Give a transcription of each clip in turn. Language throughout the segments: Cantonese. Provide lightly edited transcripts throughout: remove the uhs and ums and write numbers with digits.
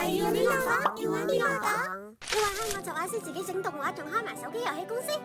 係要呢個講，要玩呢個講。你話香港作畫師自己整動畫，仲開埋手機遊戲公司。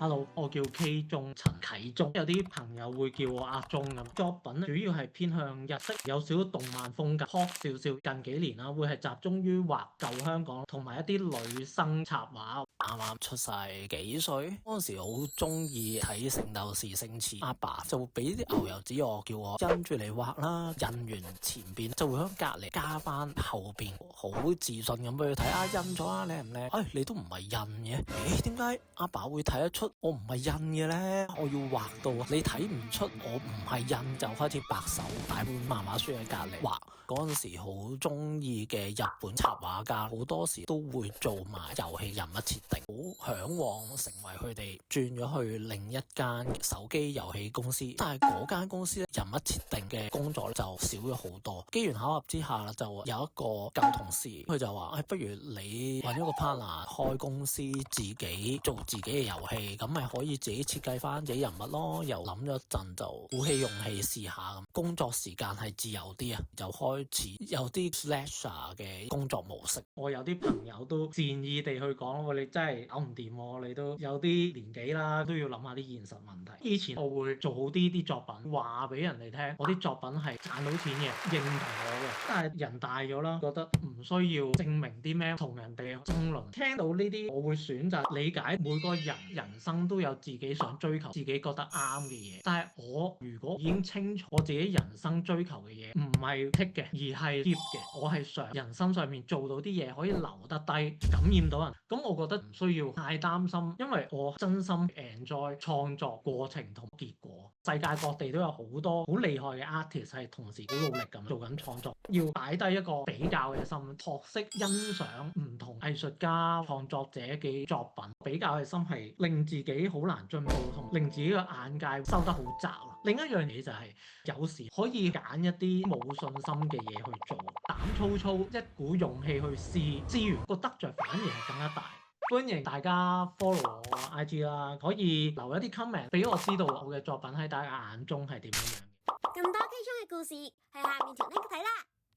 Hello，我叫 K 中陳啟中，有啲朋友會叫我阿中咁。作品主要係偏向日式，有少少動漫風格，pop 少少。近幾年啦，會係集中於畫舊香港同埋一啲女生插畫。啱啱出世幾歲嗰陣時，好中意睇《聖鬥士星矢》，阿爸就會俾啲牛油紙我，叫我印住嚟畫啦。印完前邊就會喺隔離加翻後邊，好自信咁俾佢睇啊！印咗啊，靚唔靚？你都唔係印嘅，點解阿爸會睇得出我唔係印嘅咧？我要畫到你睇唔出我唔係印，就開始白手擺本漫畫書喺隔離畫。嗰陣時好中意嘅日本插畫家，好多時都會做埋遊戲人物設定，好嚮往成為佢哋。轉咗去另一間手機遊戲公司，但係嗰間公司咧，人物設定嘅工作就少咗好多。機緣巧合之下就有一個舊同事，佢就話：不如你揾一個 partner 開公司，自己做自己嘅遊戲，咁咪可以自己設計翻自己人物咯。又諗咗一陣，就鼓起勇氣試下咁。工作時間係自由啲啊，就開始有啲 slasher 嘅工作模式。我有啲朋友都善意地去講：你真係搞唔掂喎，你都有啲年紀啦，都要諗下啲現實問題。以前我會做好啲作品，話俾人哋聽，我啲作品係賺到錢嘅，認同我嘅。但係人大咗啦，覺得唔需要證明啲咩，同人哋爭論。聽到呢啲，我會選擇理解每個人人生都有自己想追求、自己覺得啱嘅嘢。但係我如果已經清楚我自己人生追求嘅嘢唔係 tick 嘅，而係 keep 嘅，我係想人生上面做到啲嘢可以留得低，感染到人，咁我覺得唔需要太擔心，因為我真心 enjoy 創作過程同結果。世界各地都有好多好厲害嘅 artist 係同時好努力咁做緊創作，要擺低一個比較嘅心，學識欣賞唔同藝術家創作者嘅作品。比較嘅心係令自己好難進步，同令自己嘅眼界收得好窄啦。另一樣嘢就係有時可以揀一啲冇信心嘅嘢去做，膽粗粗一股勇氣去試，資源個得着反而係更加大。歡迎大家 follow 我 IG 啦，可以留一啲 comment 俾我知道我嘅作品喺大家眼中係點樣樣嘅。咁多 K 中嘅故事，喺下面條 link 睇啦。